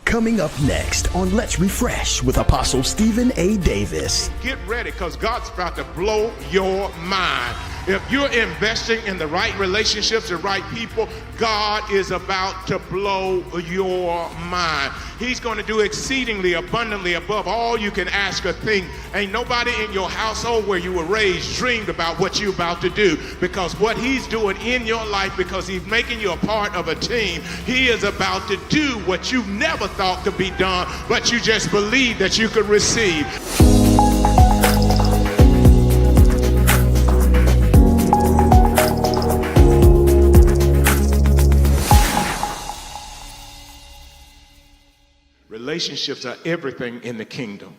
Coming up next on Let's Refresh with Apostle Stephen A. Davis. Get ready, because God's about to blow your mind. If you're investing in the right relationships, the right people, God is about to blow your mind. He's going to do exceedingly abundantly above all you can ask or think. Ain't nobody in your household where you were raised dreamed about what you're about to do, because what he's doing in your life, because he's making you a part of a team, he is about to do what you never thought could be done, but you just believe that you could receive. Relationships are everything in the kingdom,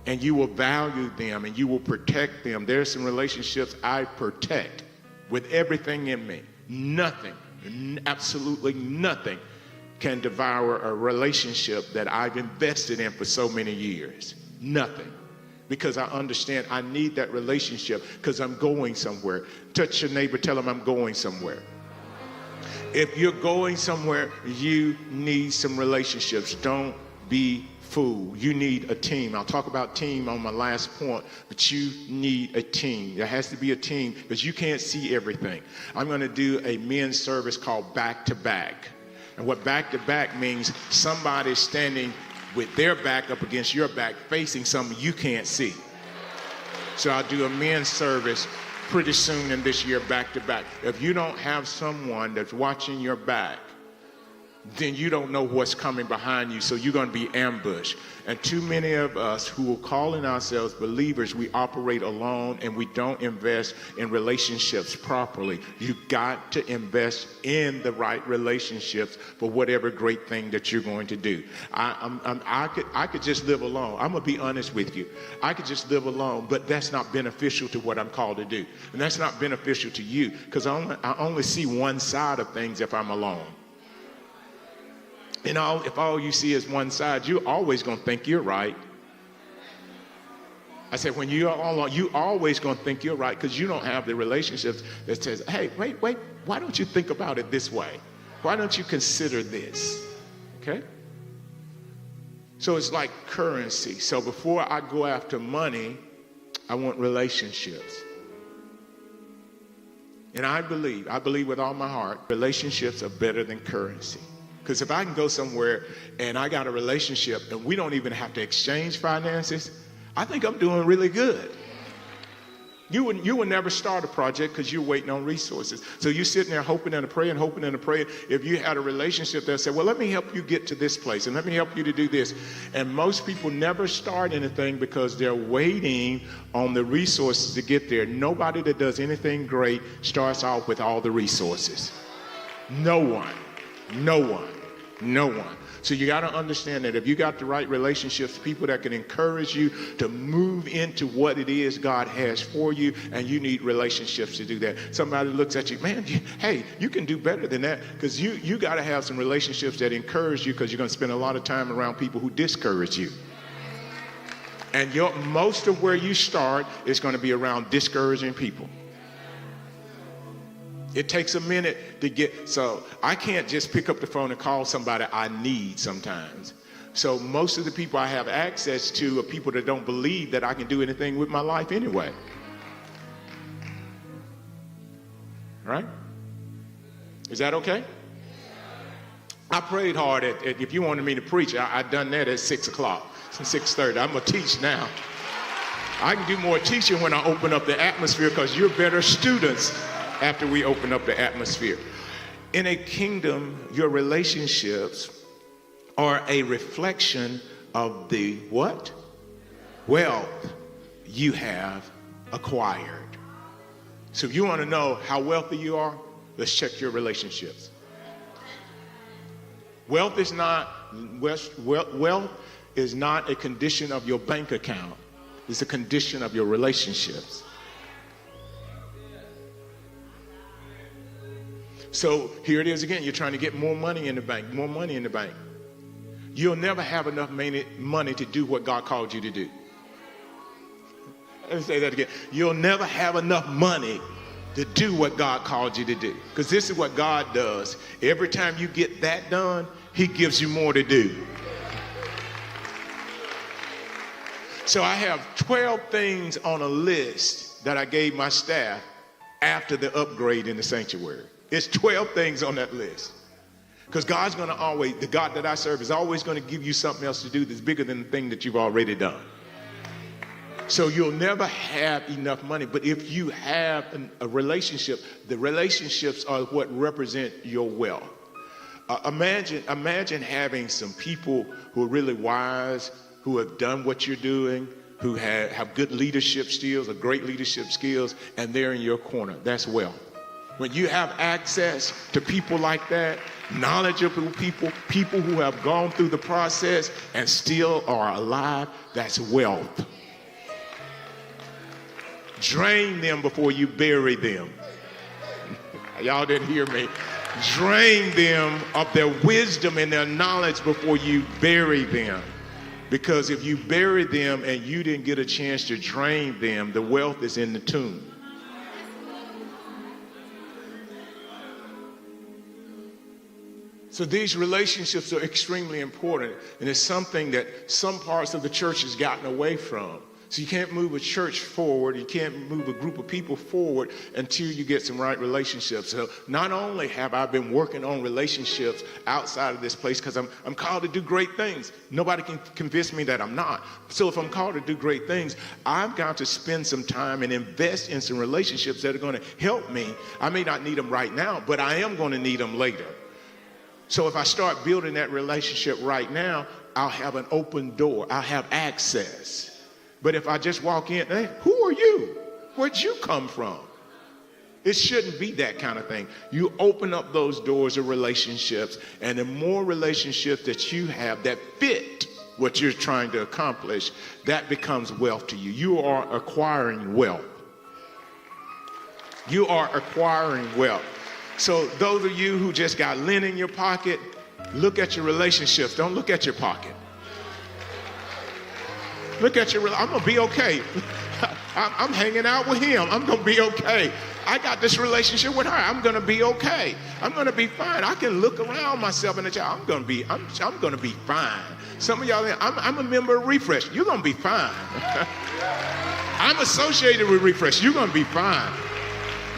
and you will value them and you will protect them. There's some relationships I protect with everything in me. Nothing, absolutely nothing can devour a relationship that I've invested in for so many years. Nothing. Because I understand I need that relationship because I'm going somewhere. Touch your neighbor, tell them I'm going somewhere. If you're going somewhere, you need some relationships. Don't be fooled. You need a team. I'll talk about team on my last point, but you need a team. There has to be a team because you can't see everything. I'm going to do a men's service called Back to Back. And what back to back means, somebody standing with their back up against your back, facing something you can't see. So I'll do a men's service pretty soon in this year, back to back. If you don't have someone that's watching your back, then you don't know what's coming behind you, so you're going to be ambushed. And too many of us who are calling ourselves believers, we operate alone and we don't invest in relationships properly. You got to invest in the right relationships for whatever great thing that you're going to do. I could just live alone. I'm going to be honest with you. I could just live alone, but that's not beneficial to what I'm called to do. And that's not beneficial to you, because I only see one side of things if I'm alone. And if all you see is one side, you're always going to think you're right. I said, when you're all alone, you're always going to think you're right, because you don't have the relationships that says, hey, wait, why don't you think about it this way? Why don't you consider this? Okay? So it's like currency. So before I go after money, I want relationships. And I believe with all my heart, relationships are better than currency. Because if I can go somewhere and I got a relationship and we don't even have to exchange finances, I think I'm doing really good. You would never start a project because you're waiting on resources. So you're sitting there hoping and praying. If you had a relationship that said, well, let me help you get to this place and let me help you to do this. And most people never start anything because they're waiting on the resources to get there. Nobody that does anything great starts off with all the resources. No one. So you got to understand that if you got the right relationships, people that can encourage you to move into what it is God has for you, and you need relationships to do that. Somebody looks at you, man, hey, you can do better than that, because you got to have some relationships that encourage you, because you're going to spend a lot of time around people who discourage you. And most of where you start is going to be around discouraging people. It takes a minute to get, so I can't just pick up the phone and call somebody I need sometimes. So most of the people I have access to are people that don't believe that I can do anything with my life anyway. Right? Is that okay? I prayed hard if you wanted me to preach, I done that at 6 o'clock, 6:30. I'm going to teach now. I can do more teaching when I open up the atmosphere, because you're better students after we open up the atmosphere. In a kingdom, your relationships are a reflection of the what? Wealth you have acquired. So if you want to know how wealthy you are, let's check your relationships. Wealth is not a condition of your bank account. It's a condition of your relationships. So here it is again. You're trying to get more money in the bank. You'll never have enough money to do what God called you to do. Let me say that again. You'll never have enough money to do what God called you to do. Because this is what God does. Every time you get that done, he gives you more to do. So I have 12 things on a list that I gave my staff after the upgrade in the sanctuary. It's 12 things on that list. Because God's going to always, the God that I serve is always going to give you something else to do that's bigger than the thing that you've already done. So you'll never have enough money. But if you have a relationship, the relationships are what represent your wealth. Imagine having some people who are really wise, who have done what you're doing, who have good leadership skills or great leadership skills, and they're in your corner. That's wealth. When you have access to people like that, knowledgeable people, people who have gone through the process and still are alive, that's wealth. Drain them before you bury them. Y'all didn't hear me. Drain them of their wisdom and their knowledge before you bury them. Because if you bury them and you didn't get a chance to drain them, the wealth is in the tomb. So these relationships are extremely important, and it's something that some parts of the church has gotten away from. So you can't move a church forward, you can't move a group of people forward until you get some right relationships. So not only have I been working on relationships outside of this place, because I'm called to do great things. Nobody can convince me that I'm not. So if I'm called to do great things, I've got to spend some time and invest in some relationships that are going to help me. I may not need them right now, but I am going to need them later. So if I start building that relationship right now, I'll have an open door. I'll have access. But if I just walk in, hey, who are you? Where'd you come from? It shouldn't be that kind of thing. You open up those doors of relationships, and the more relationships that you have that fit what you're trying to accomplish, that becomes wealth to you. You are acquiring wealth. You are acquiring wealth. So those of you who just got lint in your pocket, look at your relationships. Don't look at your pocket. Look at your, I'm going to be okay. I'm hanging out with him. I'm going to be okay. I got this relationship with her. I'm going to be okay. I'm going to be fine. I can look around myself and say, I'm going to be fine. Some of y'all, I'm a member of Refresh. You're going to be fine. I'm associated with Refresh. You're going to be fine.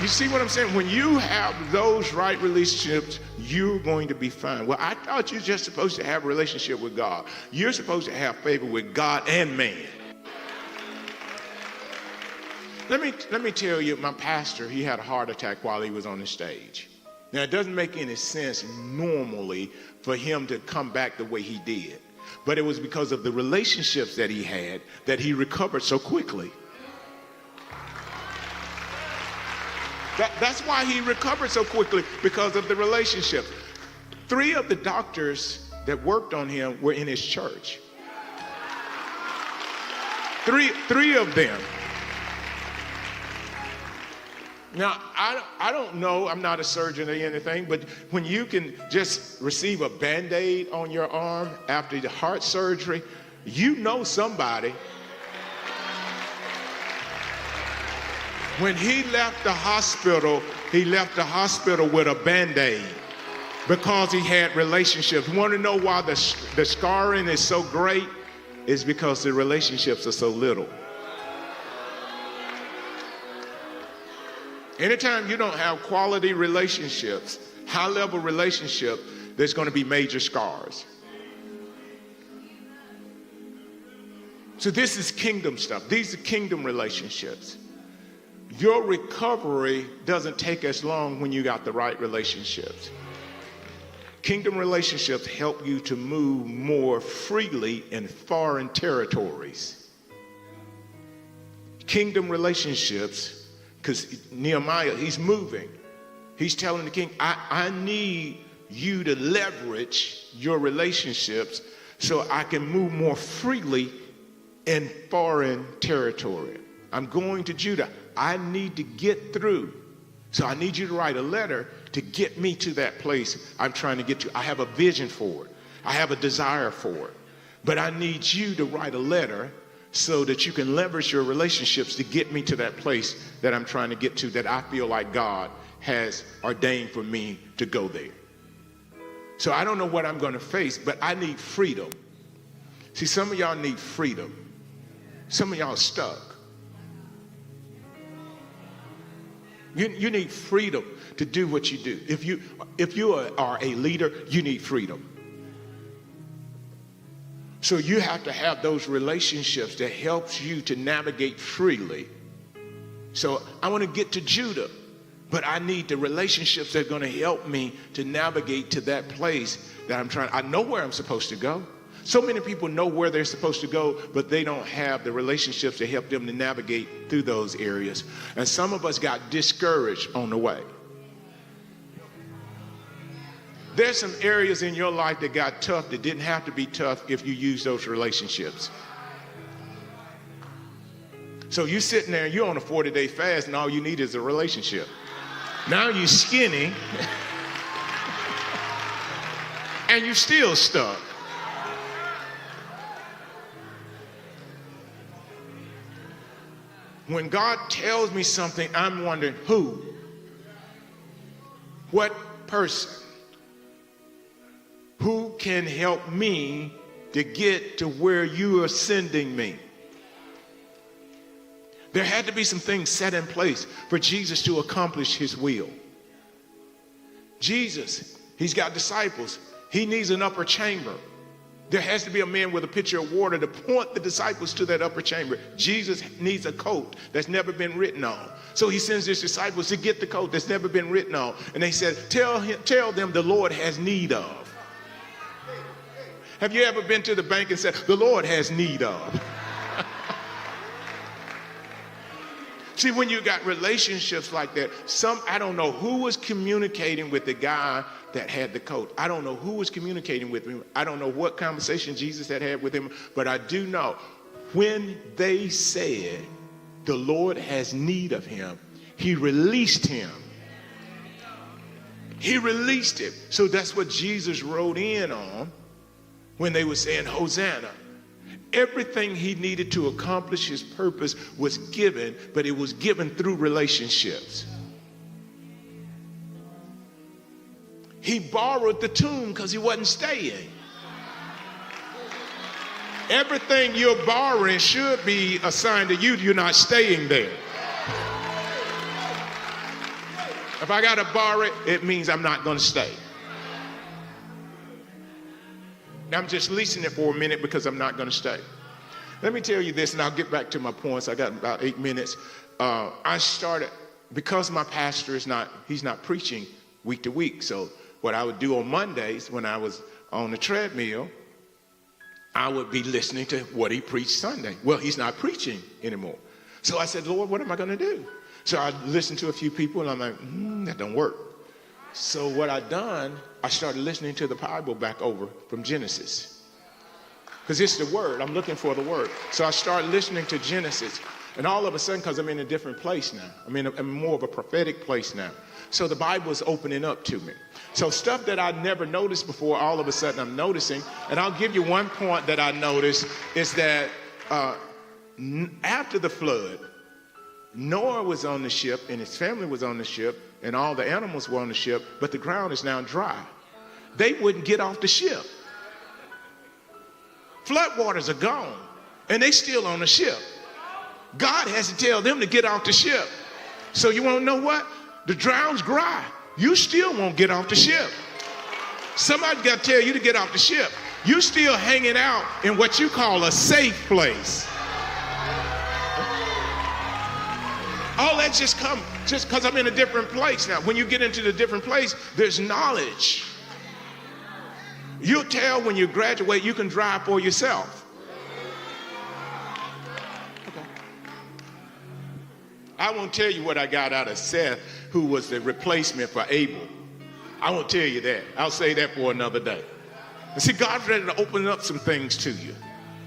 You see what I'm saying? When you have those right relationships, you're going to be fine. Well, I thought you're just supposed to have a relationship with God. You're supposed to have favor with God and man. Let me tell you, my pastor, he had a heart attack while he was on the stage. Now, it doesn't make any sense normally for him to come back the way he did. But it was because of the relationships that he had that he recovered so quickly. That's why he recovered so quickly, because of the relationship. 3 of the doctors that worked on him were in his church. Three of them. Now, I don't know, I'm not a surgeon or anything, but when you can just receive a Band-Aid on your arm after the heart surgery, you know somebody. When he left the hospital with a Band-Aid because he had relationships. You want to know why the scarring is so great? It's because the relationships are so little. Anytime you don't have quality relationships, high-level relationship, there's going to be major scars. So this is kingdom stuff. These are kingdom relationships. Your recovery doesn't take as long when you got the right relationships. Kingdom relationships help you to move more freely in foreign territories. Kingdom relationships, because Nehemiah, he's moving. He's telling the king, I need you to leverage your relationships so I can move more freely in foreign territory. I'm going to Judah. I need to get through. So I need you to write a letter to get me to that place I'm trying to get to. I have a vision for it. I have a desire for it. But I need you to write a letter so that you can leverage your relationships to get me to that place that I'm trying to get to, that I feel like God has ordained for me to go there. So I don't know what I'm going to face, but I need freedom. See, some of y'all need freedom. Some of y'all are stuck. You need freedom to do what you do. If you are a leader, you need freedom. So you have to have those relationships that helps you to navigate freely. So I want to get to Judah, but I need the relationships that are going to help me to navigate to that place that I'm trying. I know where I'm supposed to go. So many people know where they're supposed to go, but they don't have the relationships to help them to navigate through those areas. And some of us got discouraged on the way. There's some areas in your life that got tough that didn't have to be tough if you use those relationships. So you're sitting there, you're on a 40-day fast, and all you need is a relationship. Now you're skinny, and you're still stuck. When God tells me something, I'm wondering who? What person? Who can help me to get to where you are sending me? There had to be some things set in place for Jesus to accomplish his will. Jesus, he's got disciples. He needs an upper chamber. There has to be a man with a pitcher of water to point the disciples to that upper chamber. Jesus needs a coat that's never been written on. So he sends his disciples to get the coat that's never been written on. And they said, tell them the Lord has need of. Have you ever been to the bank and said, the Lord has need of? See, when you got relationships like that, I don't know who was communicating with the guy that had the coat. I don't know who was communicating with him. I don't know what conversation Jesus had with him, but I do know when they said the Lord has need of him, he released him. He released him. So that's what Jesus rode in on when they were saying, Hosanna. Everything he needed to accomplish his purpose was given, but it was given through relationships. He borrowed the tomb because he wasn't staying. Everything you're borrowing should be assigned to you. You're not staying there. If I got to borrow it, it means I'm not going to stay. I'm just leasing it for a minute because I'm not going to stay. Let me tell you this, and I'll get back to my points. I got about 8 minutes. I started, because my pastor he's not preaching week to week. So what I would do on Mondays when I was on the treadmill, I would be listening to what he preached Sunday. Well, he's not preaching anymore. So I said, Lord, what am I going to do? So I listened to a few people, and I'm like, that don't work. So what I done, I started listening to the Bible back over from Genesis. Because it's the word. I'm looking for the word. So I started listening to Genesis. And all of a sudden, because I'm in a different place now. I'm more of a prophetic place now. So the Bible is opening up to me. So stuff that I never noticed before, all of a sudden I'm noticing. And I'll give you one point that I noticed is that after the flood, Noah was on the ship and his family was on the ship and all the animals were on the ship, but the ground is now dry. They wouldn't get off the ship. Floodwaters are gone and they still on the ship. God has to tell them to get off the ship. So you want to know what? The ground's dry. You still won't get off the ship. Somebody got to tell you to get off the ship. You still hanging out in what you call a safe place. All that just because I'm in a different place now. When you get into the different place, there's knowledge. You'll tell when you graduate, you can drive for yourself. Okay. I won't tell you what I got out of Seth, who was the replacement for Abel. I won't tell you that. I'll say that for another day. And see, God's ready to open up some things to you.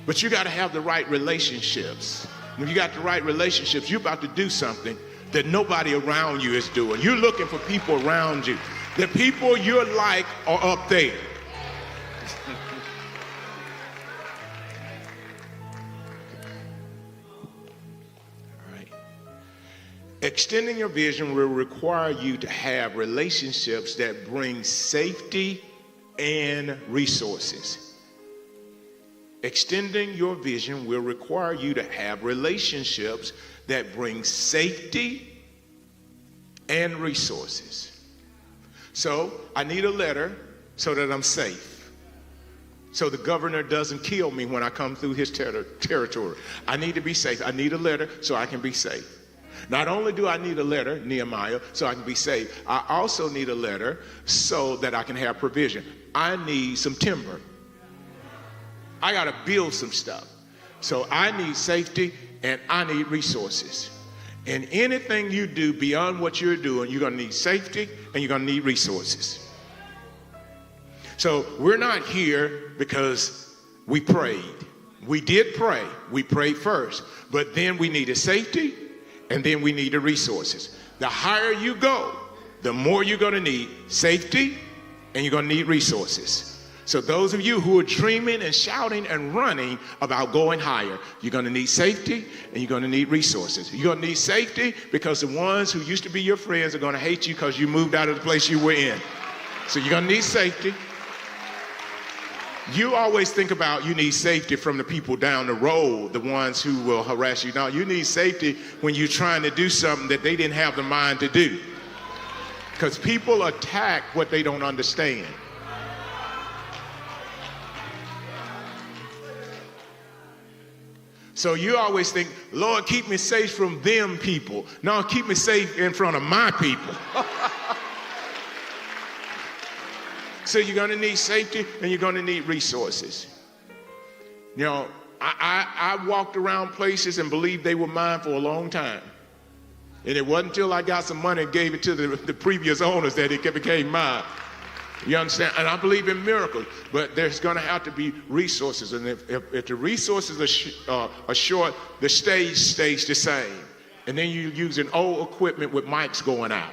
But you got to have the right relationships. When you got the right relationships, you're about to do something that nobody around you is doing. You're looking for people around you. The people you're like are up there. All right. Extending your vision will require you to have relationships that bring safety and resources. Extending your vision will require you to have relationships that bring safety and resources. So I need a letter so that I'm safe, so the governor doesn't kill me when I come through his territory. I need to be safe. I need a letter so I can be safe. Not only do I need a letter, Nehemiah, so I can be safe, I also need a letter so that I can have provision. I need some timber. I got to build some stuff. So I need safety and I need resources. And anything you do beyond what you're doing, you're going to need safety and you're going to need resources. So we're not here because we prayed. We did pray. We prayed first. But then we needed safety and then we needed resources. The higher you go, the more you're going to need safety and you're going to need resources. So those of you who are dreaming and shouting and running about going higher, you're going to need safety and you're going to need resources. You're going to need safety because the ones who used to be your friends are going to hate you because you moved out of the place you were in. So you're going to need safety. You always think about you need safety from the people down the road, the ones who will harass you. Now, you need safety when you're trying to do something that they didn't have the mind to do. Because people attack what they don't understand. So you always think, Lord, keep me safe from them people. No, keep me safe in front of my people. So you're going to need safety and you're going to need resources. You know, I walked around places and believed they were mine for a long time. And it wasn't until I got some money and gave it to the previous owners that it became mine. You understand? And I believe in miracles, but there's going to have to be resources. And if the resources are short, the stage stays the same. And then you're using old equipment with mics going out.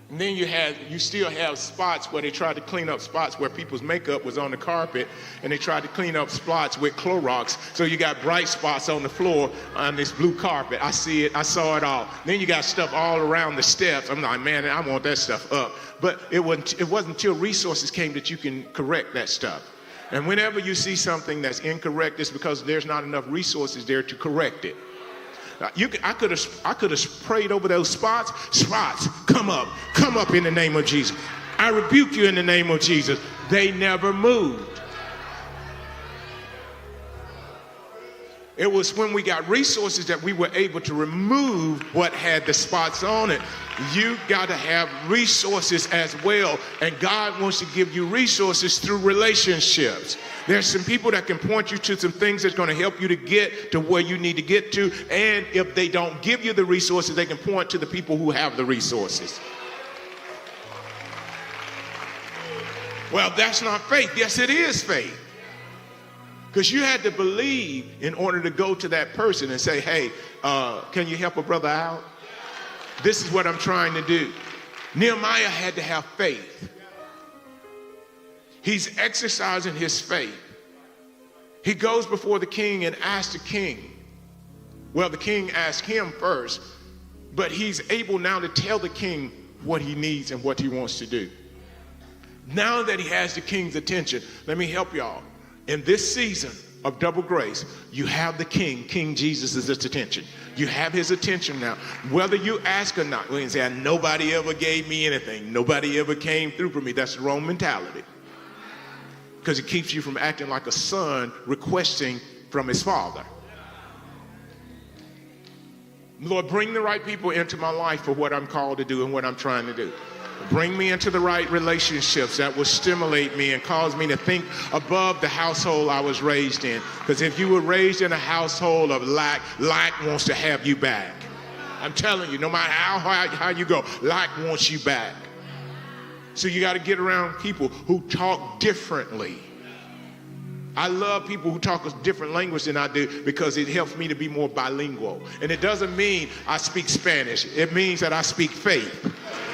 And then you still have spots where they tried to clean up spots where people's makeup was on the carpet, and they tried to clean up spots with Clorox. So you got bright spots on the floor on this blue carpet. I see it. I saw it all. Then you got stuff all around the steps. I'm like, man, I want that stuff up. But it wasn't until resources came that you can correct that stuff. And whenever you see something that's incorrect, it's because there's not enough resources there to correct it. I could have prayed over those spots. Spots, come up in the name of Jesus. I rebuke you in the name of Jesus. They never moved. It was when we got resources that we were able to remove what had the spots on it. You got to have resources as well, and God wants to give you resources through relationships. There's some people that can point you to some things that's going to help you to get to where you need to get to, and if they don't give you the resources, they can point to the people who have the resources. Well, that's not faith. Yes, it is faith. Because you had to believe in order to go to that person and say, hey, can you help a brother out? This is what I'm trying to do. Nehemiah had to have faith. He's exercising his faith. He goes before the king and asks the king. Well, the king asked him first, but he's able now to tell the king what he needs and what he wants to do. Now that he has the king's attention, let me help y'all. In this season of double grace, you have the king, King Jesus' attention. You have his attention now. Whether you ask or not, we can say, nobody ever gave me anything. Nobody ever came through for me. That's the wrong mentality. Because it keeps you from acting like a son requesting from his father. Lord, bring the right people into my life for what I'm called to do and what I'm trying to do. Bring me into the right relationships that will stimulate me and cause me to think above the household I was raised in. Because if you were raised in a household of lack, lack wants to have you back. I'm telling you, no matter how you go, lack wants you back. So you got to get around people who talk differently. I love people who talk a different language than I do because it helps me to be more bilingual. And it doesn't mean I speak Spanish. It means that I speak faith.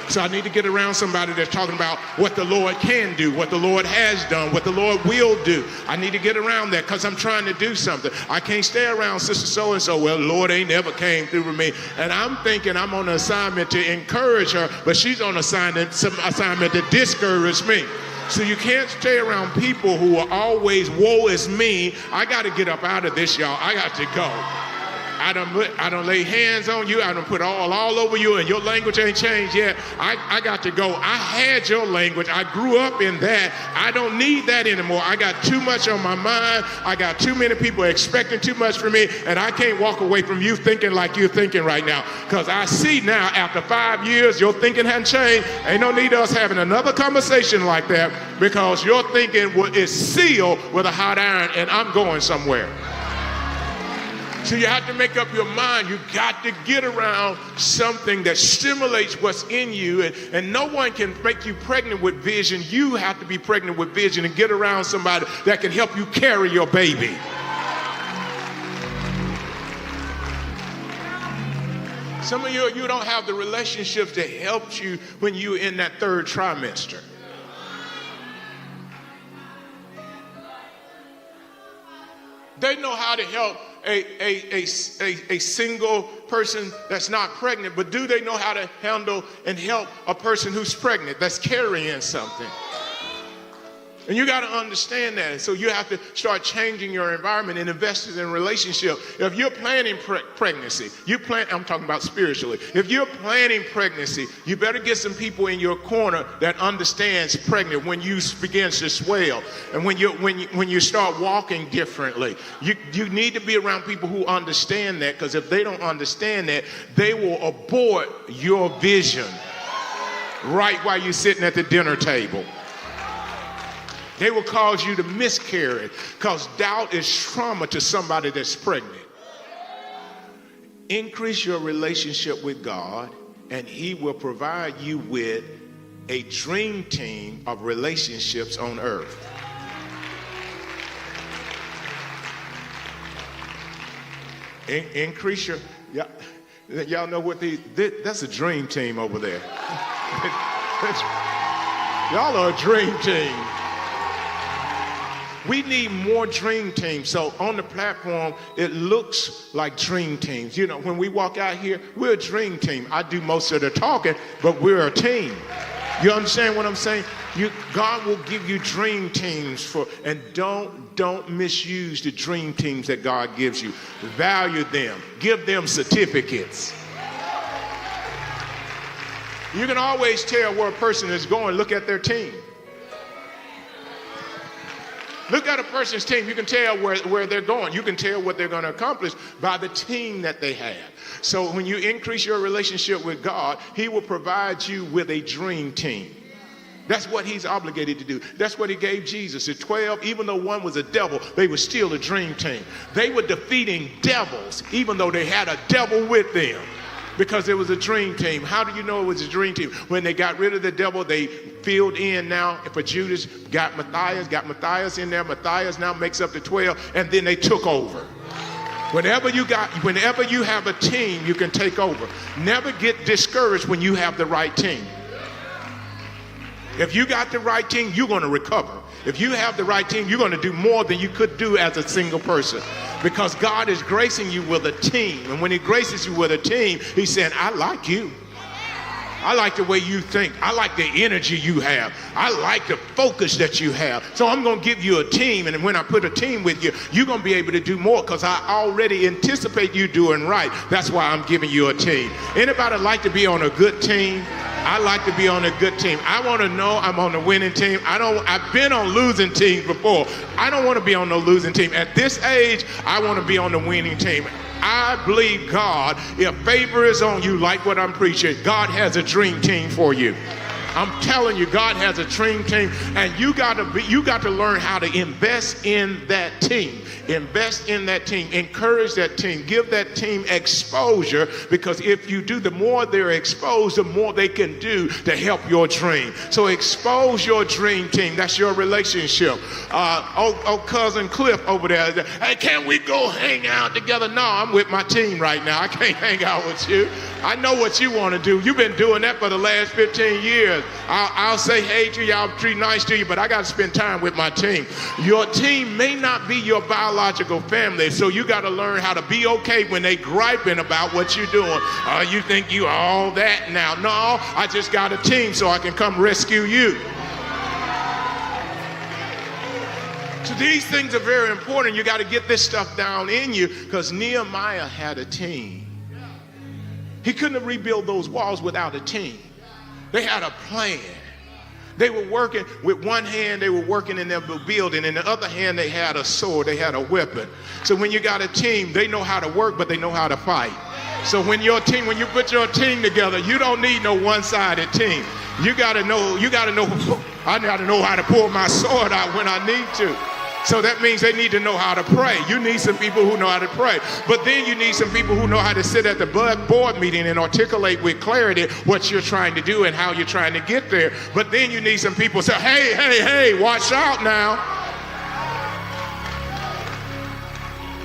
So I need to get around somebody that's talking about what the Lord can do, what the Lord has done, what the Lord will do. I need to get around that because I'm trying to do something. I can't stay around sister so-and-so. Well, the Lord ain't never came through with me. And I'm thinking I'm on an assignment to encourage her, but she's on some assignment to discourage me. So you can't stay around people who are always, woe is me. I got to get up out of this, y'all. I got to go. I don't lay hands on you. I don't put all over you, and your language ain't changed yet. I got to go. I had your language. I grew up in that. I don't need that anymore. I got too much on my mind. I got too many people expecting too much from me, and I can't walk away from you thinking like you're thinking right now. Because I see now, after 5 years, your thinking hasn't changed. Ain't no need of us having another conversation like that, because your thinking is sealed with a hot iron, and I'm going somewhere. So you have to make up your mind. You got to get around something that stimulates what's in you. And no one can make you pregnant with vision. You have to be pregnant with vision and get around somebody that can help you carry your baby. Some of you don't have the relationships that helped you when you're in that third trimester. They know how to help a single person that's not pregnant, but do they know how to handle and help a person who's pregnant, that's carrying something? And you got to understand that. So you have to start changing your environment and investing in relationship. If you're planning pregnancy, I'm talking about spiritually. If you're planning pregnancy, you better get some people in your corner that understands pregnant when you begin to swell and when you start walking differently. You need to be around people who understand that, because if they don't understand that, they will abort your vision right while you're sitting at the dinner table. They will cause you to miscarry, because doubt is trauma to somebody that's pregnant. Increase your relationship with God, and He will provide you with a dream team of relationships on earth. Increase your, y'all know what that's a dream team over there. Y'all are a dream team. We need more dream teams. So on the platform, it looks like dream teams. You know, when we walk out here, we're a dream team. I do most of the talking, but we're a team. You understand what I'm saying? God will give you dream teams and don't misuse the dream teams that God gives you. Value them. Give them certificates. You can always tell where a person is going. Look at their team. Look at a person's team. You can tell where they're going. You can tell what they're going to accomplish by the team that they have. So when you increase your relationship with God, He will provide you with a dream team. That's what He's obligated to do. That's what He gave Jesus. The 12, even though one was a devil, they were still a dream team. They were defeating devils, even though they had a devil with them, because it was a dream team. How do you know it was a dream team? When they got rid of the devil, they filled in now for Judas, got Matthias in there. Matthias now makes up the 12, and then they took over. Whenever you have a team, you can take over. Never get discouraged when you have the right team. If you got the right team, you're going to recover. If you have the right team, you're going to do more than you could do as a single person, because God is gracing you with a team. And when He graces you with a team, He's saying, I like you. I like the way you think. I like the energy you have. I like the focus that you have. So I'm going to give you a team. And when I put a team with you, you're going to be able to do more, because I already anticipate you doing right. That's why I'm giving you a team. Anybody like to be on a good team? I like to be on a good team. I want to know I'm on a winning team. I've been on losing teams before. I don't want to be on no losing team. At this age, I want to be on the winning team. I believe God, if favor is on you, like what I'm preaching, God has a dream team for you. I'm telling you, God has a dream team, and you got to learn how to invest in that team. Invest in that team. Encourage that team. Give that team exposure, because if you do, the more they're exposed, the more they can do to help your dream. So expose your dream team. That's your relationship. Cousin Cliff over there, hey, can we go hang out together? No, I'm with my team right now. I can't hang out with you. I know what you want to do. You've been doing that for the last 15 years. I'll say hey to you, I'll treat nice to you, but I got to spend time with my team. Your team may not be your biological family, so you got to learn how to be okay when they griping about what you're doing. You think you all that now. No, I just got a team so I can come rescue you. So these things are very important. You got to get this stuff down in you, because Nehemiah had a team. He couldn't have rebuilt those walls without a team. They had a plan. They were working with one hand, they were working in their building. In the other hand, they had a sword, they had a weapon. So when you got a team, they know how to work, but they know how to fight. So when you put your team together, you don't need no one-sided team. I got to know how to pull my sword out when I need to. So that means they need to know how to pray. You need some people who know how to pray. But then you need some people who know how to sit at the board meeting and articulate with clarity what you're trying to do and how you're trying to get there. But then you need some people who say, hey, watch out now.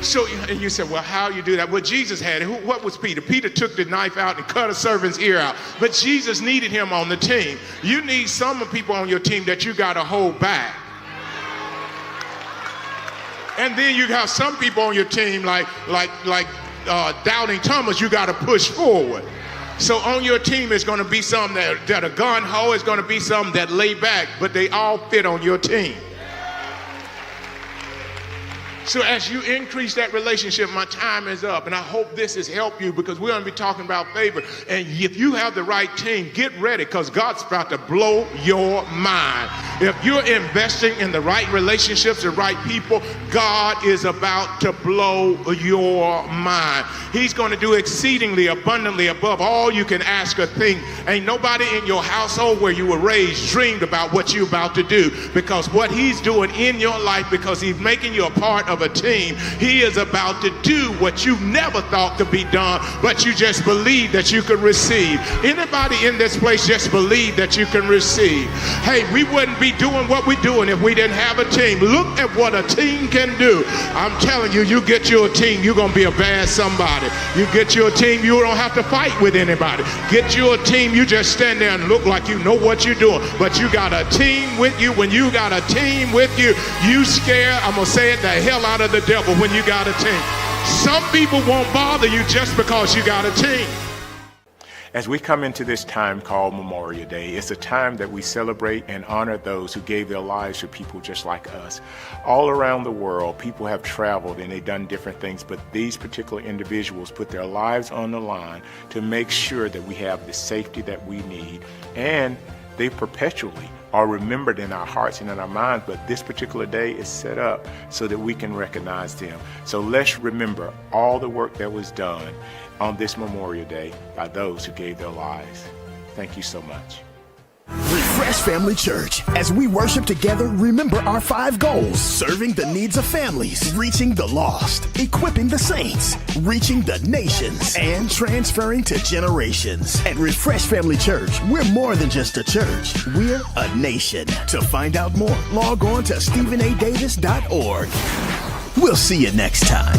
So, and you said, well, how you do that? Well, Jesus had it. What was Peter? Peter took the knife out and cut a servant's ear out. But Jesus needed him on the team. You need some people on your team that you got to hold back. And then you have some people on your team like Doubting Thomas, you got to push forward. So on your team is going to be some that are gun-ho, is going to be some that lay back, but they all fit on your team. So as you increase that relationship, my time is up, and I hope this has helped you, because we're going to be talking about favor. And if you have the right team, get ready, because God's about to blow your mind. If you're investing in the right relationships, the right people, God is about to blow your mind. He's going to do exceedingly abundantly above all you can ask or think. Ain't nobody in your household where you were raised dreamed about what you're about to do, because what he's doing in your life, because he's making you a part of a team, he is about to do what you never thought could be done, but you just believe that you could receive. Anybody in this place just believe that you can receive? Hey, we wouldn't be doing what we're doing if we didn't have a team. Look at what a team can do. I'm telling you, you get your team, you're going to be a bad somebody. You get your team, you don't have to fight with anybody. Get your team, you just stand there and look like you know what you're doing, but you got a team with you. When you got a team with you, you scare, I'm going to say it, the hell out of the devil when you got a team. Some people won't bother you just because you got a team. As we come into this time called Memorial Day, it's a time that we celebrate and honor those who gave their lives to people just like us. All around the world, people have traveled and they've done different things, but these particular individuals put their lives on the line to make sure that we have the safety that we need, and they perpetually are remembered in our hearts and in our minds, but this particular day is set up so that we can recognize them. So let's remember all the work that was done on this Memorial Day by those who gave their lives. Thank you so much. Refresh Family Church. As we worship together, remember our 5 goals: serving the needs of families, reaching the lost, equipping the saints, reaching the nations, and transferring to generations. At Refresh Family Church, we're more than just a church. We're a nation. To find out more, log on to StephenADavis.org. We'll see you next time.